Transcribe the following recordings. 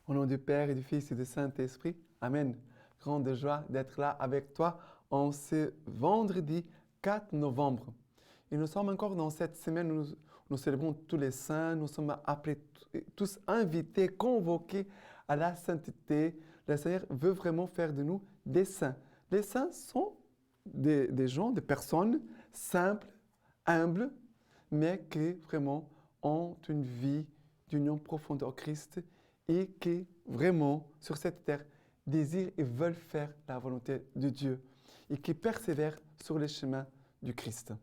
Au nom du Père et du Fils et du Saint-Esprit, Amen. Grande joie d'être là avec toi en ce vendredi 4 novembre. Et nous sommes encore dans cette semaine où nous célébrons tous les saints, nous sommes appelés tous invités, convoqués à la sainteté. Le Seigneur veut vraiment faire de nous des saints. Les saints sont des gens, des personnes simples, humbles, mais qui vraiment ont une vie d'union profonde au Christ et qui vraiment sur cette terre désirent et veulent faire la volonté de Dieu et qui persévèrent sur les chemins du Christ,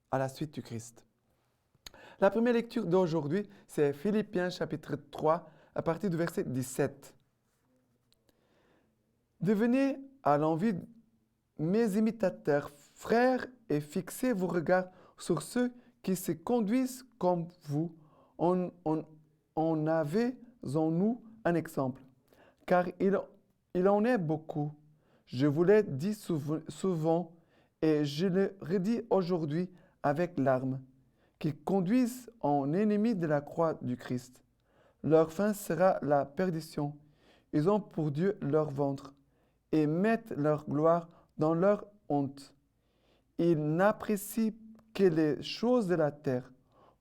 à la suite du Christ. La première lecture d'aujourd'hui, c'est Philippiens chapitre 3 à partir du verset 17. Devenez à l'envie mes imitateurs, frères, et fixez vos regards sur ceux qui se conduisent comme vous. On avait en nous un exemple, car il en est beaucoup. Je vous l'ai dit souvent et je le redis aujourd'hui avec larmes, qui conduisent en ennemis de la croix du Christ. Leur fin sera la perdition. Ils ont pour Dieu leur ventre et mettent leur gloire dans leur honte. Ils n'apprécient que les choses de la terre.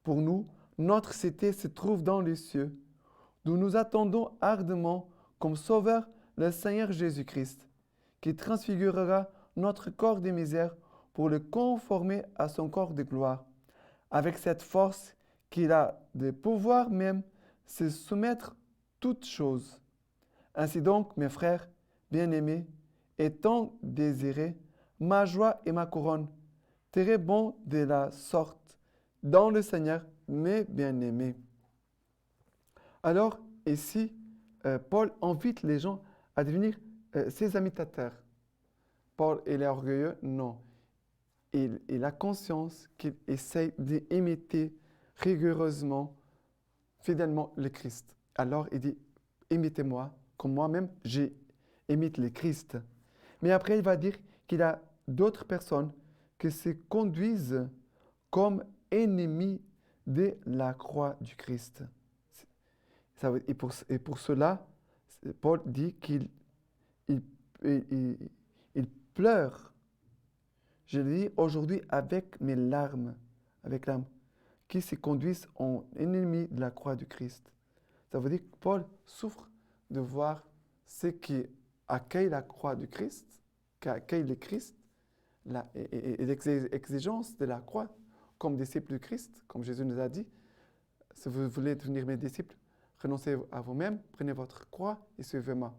Pour nous, notre cité se trouve dans les cieux. Nous attendons ardemment comme sauveur le Seigneur Jésus-Christ, qui transfigurera notre corps de misère pour le conformer à son corps de gloire, avec cette force qu'il a de pouvoir même se soumettre toutes choses. Ainsi donc, mes frères bien-aimés, étant désirés, ma joie et ma couronne, très bon de la sorte dans le Seigneur, mes bien-aimés. Alors, ici, Paul invite les gens à devenir ses imitateurs. Paul, il est orgueilleux? Non. Il a conscience qu'il essaie d'imiter rigoureusement, fidèlement le Christ. Alors, il dit, imitez-moi, comme moi-même, j'imite le Christ. Mais après, il va dire qu'il a d'autres personnes qui se conduisent comme ennemis de la croix du Christ. Et pour cela, Paul dit qu'il il pleure. Je le dis aujourd'hui avec mes larmes, qui se conduisent en ennemis de la croix du Christ. Ça veut dire que Paul souffre de voir ceux qui accueillent la croix du Christ, qui accueillent le Christ, et l'exigence de la croix comme disciples du Christ, comme Jésus nous a dit. Si vous voulez devenir mes disciples, renoncez à vous-même, prenez votre croix et suivez-moi.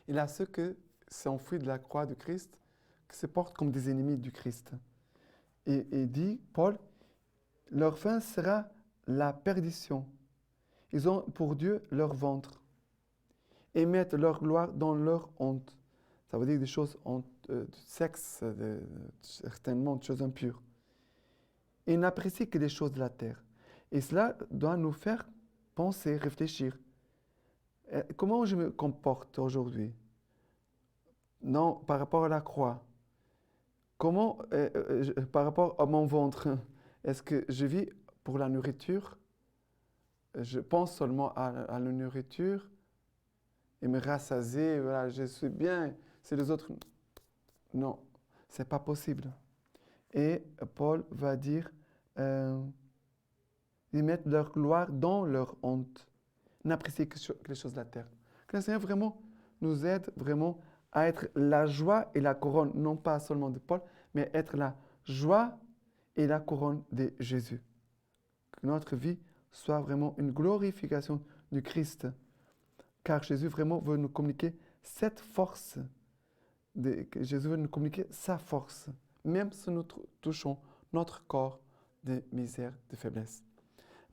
Il y a ceux qui s'enfuient de la croix du Christ, qui se portent comme des ennemis du Christ. Et dit, Paul, leur fin sera la perdition. Ils ont pour Dieu leur ventre et mettent leur gloire dans leur honte. Ça veut dire des choses de sexe, certainement des choses impures. Ils n'apprécient que les choses de la terre. Et cela doit nous faire penser, réfléchir. Comment je me comporte aujourd'hui? Non, par rapport à la croix. Comment, par rapport à mon ventre, est-ce que je vis pour la nourriture? Je pense seulement à la nourriture et me rassasier, voilà, je suis bien. C'est les autres. Non, c'est pas possible. Et Paul va dire, ils mettent leur gloire dans leur honte. N'appréciez que les choses de la terre. Que le Seigneur vraiment nous aide vraiment à être la joie et la couronne, non pas seulement de Paul, mais être la joie et la couronne de Jésus. Que notre vie soit vraiment une glorification du Christ. Car Jésus vraiment veut nous communiquer cette force. Jésus veut nous communiquer sa force, même si nous touchons notre corps de misère, de faiblesse.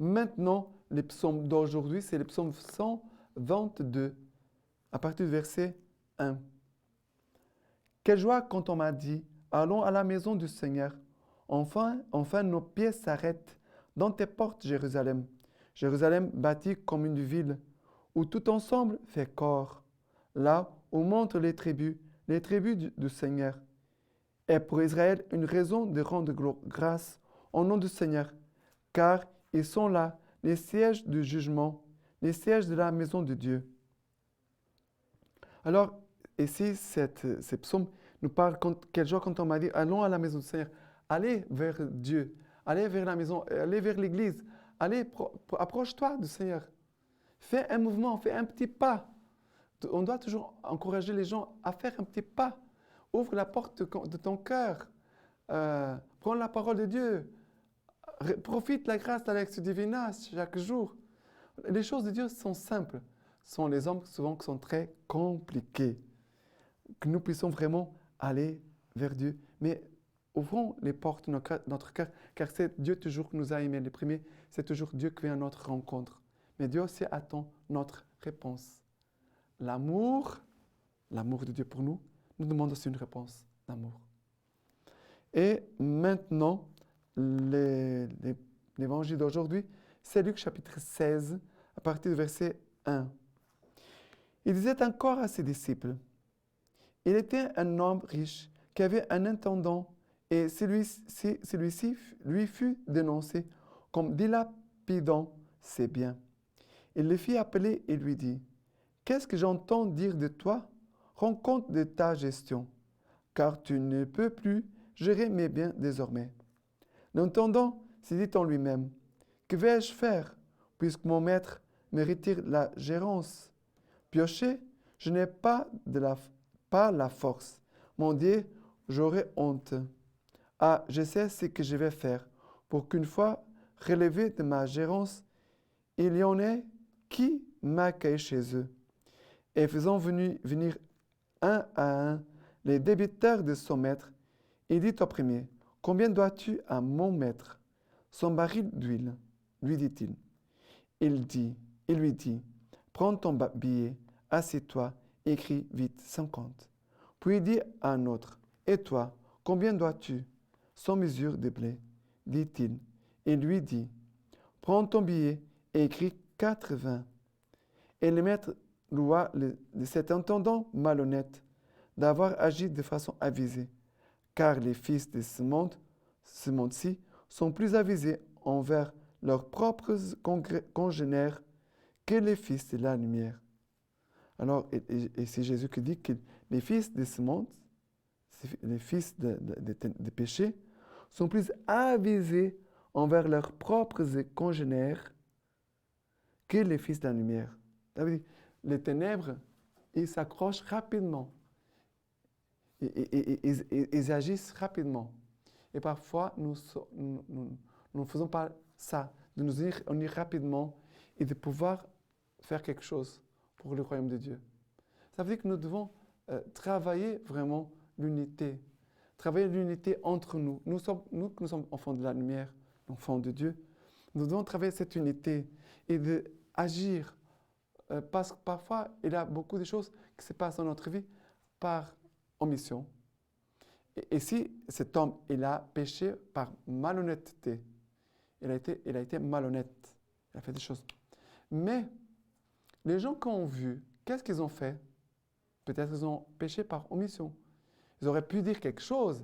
Maintenant, les psaumes d'aujourd'hui, c'est le psaume 122, à partir du verset 1. Quelle joie quand on m'a dit, allons à la maison du Seigneur. Enfin, nos pieds s'arrêtent dans tes portes, Jérusalem. Jérusalem bâtie comme une ville, où tout ensemble fait corps. Là où montent les tribus du Seigneur. Et pour Israël, une raison de rendre grâce au nom du Seigneur, car ils sont là, les sièges du jugement, les sièges de la maison de Dieu. Alors, ici, ce psaume nous parle quel jour quand on m'a dit, allons à la maison du Seigneur, allez vers Dieu, allez vers la maison, allez vers l'église, allez, approche-toi du Seigneur. Fais un mouvement, fais un petit pas. On doit toujours encourager les gens à faire un petit pas. Ouvre la porte de ton cœur. Prends la parole de Dieu. Profite de la grâce de la lecture divine chaque jour. Les choses de Dieu sont simples. Ce sont les hommes souvent qui sont très compliqués. Que nous puissions vraiment aller vers Dieu. Mais ouvrons les portes de notre cœur, car c'est Dieu toujours qui nous a aimés. Les premiers, c'est toujours Dieu qui vient à notre rencontre. Mais Dieu aussi attend notre réponse. L'amour de Dieu pour nous, nous demande aussi une réponse d'amour. Et maintenant, l'évangile d'aujourd'hui, c'est Luc chapitre 16, à partir du verset 1. Il disait encore à ses disciples, il était un homme riche qui avait un intendant et celui-ci lui fut dénoncé comme dilapidant ses biens. Il le fit appeler et lui dit, « Qu'est-ce que j'entends dire de toi? Rends compte de ta gestion, car tu ne peux plus gérer mes biens désormais. » L'intendant se dit en lui-même, « Que vais-je faire, puisque mon maître me retire la gérance? Piocher, je n'ai pas la force. Mon Dieu, j'aurai honte. Ah, je sais ce que je vais faire, pour qu'une fois relevé de ma gérance, il y en ait qui m'accueillent chez eux. » Et faisant venir un à un les débiteurs de son maître, il dit au premier, « Combien dois-tu à mon maître? » « 100 barils d'huile, lui dit-il. Il lui dit, « Prends ton billet, assieds-toi, écris vite 50. » Puis il dit à un autre, « Et toi, combien dois-tu? 100 mesures de blé, dit-il. Il lui dit, « Prends ton billet et écris 80. » Et le maître loua cet intendant malhonnête d'avoir agi de façon avisée, car les fils de ce monde-ci sont plus avisés envers leurs propres congénères que les fils de la lumière. Alors, et c'est Jésus qui dit que les fils de ce monde, les fils de péché, sont plus avisés envers leurs propres congénères que les fils de la lumière. Ça veut dire, les ténèbres, ils s'accrochent rapidement. Ils agissent rapidement. Et parfois, nous ne faisons pas ça, de nous unir rapidement et de pouvoir faire quelque chose pour le royaume de Dieu. Ça veut dire que nous devons travailler vraiment l'unité. Travailler l'unité entre nous. Nous qui sommes enfants de la lumière, enfants de Dieu, nous devons travailler cette unité et d'agir. Parce que parfois, il y a beaucoup de choses qui se passent dans notre vie par omission. Et si cet homme, il a péché par malhonnêteté, il a été malhonnête, il a fait des choses. Mais les gens qui ont vu, qu'est-ce qu'ils ont fait? Peut-être qu'ils ont péché par omission. Ils auraient pu dire quelque chose,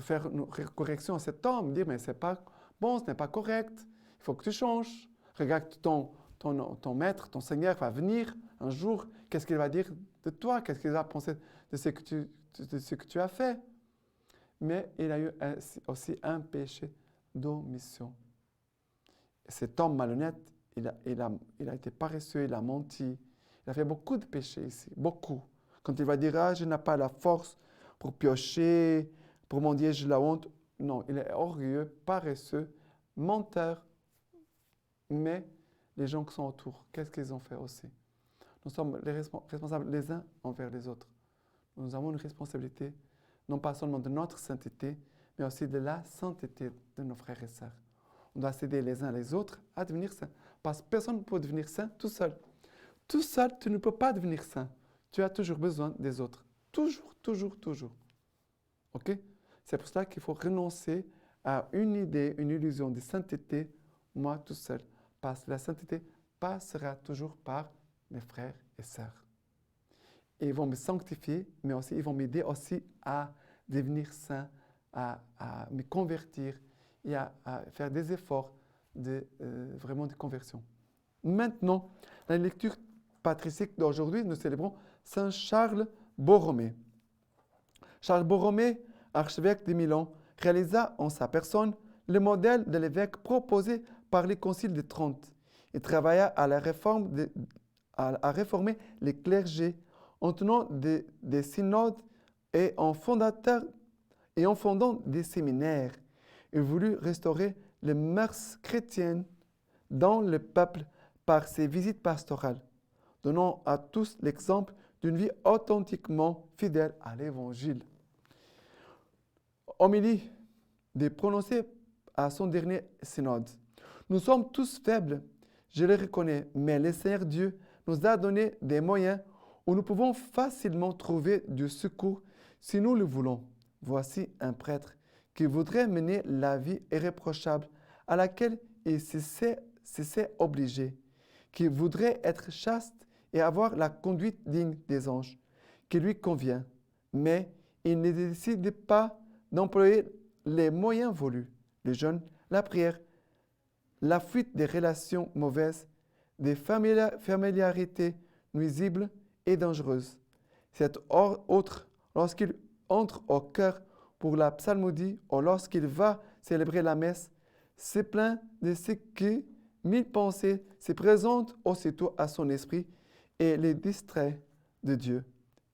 faire une correction à cet homme, dire, mais c'est pas bon, ce n'est pas correct, il faut que tu changes. Regarde ton maître, ton Seigneur va venir un jour, qu'est-ce qu'il va dire de toi? Qu'est-ce qu'il va penser de ce que tu as fait? Mais il a eu aussi un péché d'omission. Cet homme malhonnête, il a été paresseux, il a menti, il a fait beaucoup de péchés ici, beaucoup. Quand il va dire, ah, je n'ai pas la force pour piocher, pour mendier, j'ai la honte. Non, il est orgueilleux, paresseux, menteur. Mais les gens qui sont autour, qu'est-ce qu'ils ont fait aussi? Nous sommes les responsables les uns envers les autres. Nous avons une responsabilité, non pas seulement de notre sainteté, mais aussi de la sainteté de nos frères et sœurs. On doit s'aider les uns les autres à devenir saints. Parce que personne ne peut devenir saint tout seul. Tout seul, tu ne peux pas devenir saint. Tu as toujours besoin des autres. Toujours, toujours, toujours. OK? C'est pour cela qu'il faut renoncer à une idée, une illusion de sainteté, moi tout seul. Parce que la sainteté passera toujours par mes frères et sœurs. Et ils vont me sanctifier, mais aussi ils vont m'aider aussi à devenir saint, à me convertir et à faire des efforts vraiment de conversion. Maintenant, la lecture patricique d'aujourd'hui, nous célébrons Saint Charles Borromée. Charles Borromée, archevêque de Milan, réalisa en sa personne le modèle de l'évêque proposé par les conciles de Trente. Il travailla à réformer les clergés en tenant des synodes et en fondant des séminaires. Il voulut restaurer les mœurs chrétiennes dans le peuple par ses visites pastorales, donnant à tous l'exemple d'une vie authentiquement fidèle à l'Évangile. Homélie de prononcer à son dernier synode. Nous sommes tous faibles, je le reconnais, mais le Seigneur Dieu nous a donné des moyens où nous pouvons facilement trouver du secours si nous le voulons. Voici un prêtre qui voudrait mener la vie irréprochable à laquelle il se sait obligé, qui voudrait être chaste et avoir la conduite digne des anges, qui lui convient, mais il ne décide pas d'employer les moyens voulus, le jeûne, la prière, la fuite des relations mauvaises, des familiarités nuisibles et dangereuses. Cet autre, lorsqu'il entre au chœur pour la psalmodie ou lorsqu'il va célébrer la messe, se plaint de ce que 1000 pensées se présentent aussitôt à son esprit et les distrait de Dieu.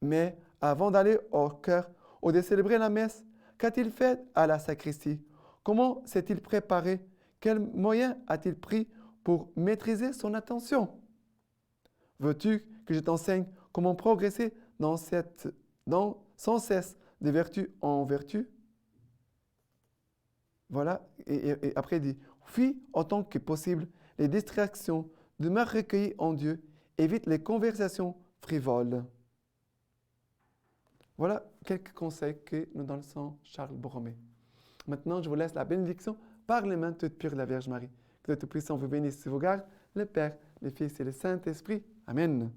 Mais avant d'aller au chœur ou de célébrer la messe, qu'a-t-il fait à la sacristie? Comment s'est-il préparé? Quels moyens a-t-il pris pour maîtriser son attention? Veux-tu que je t'enseigne comment progresser sans cesse de vertu en vertu? Voilà, et après il dit, fuis autant que possible les distractions, demeure recueilli en Dieu, évite les conversations frivoles. Voilà quelques conseils que nous donne Saint Charles Borromée. Maintenant, je vous laisse la bénédiction par les mains toutes pures de la Vierge Marie. Que le Tout-Puissant vous bénisse et vous garde, le Père, le Fils et le Saint-Esprit. Amen.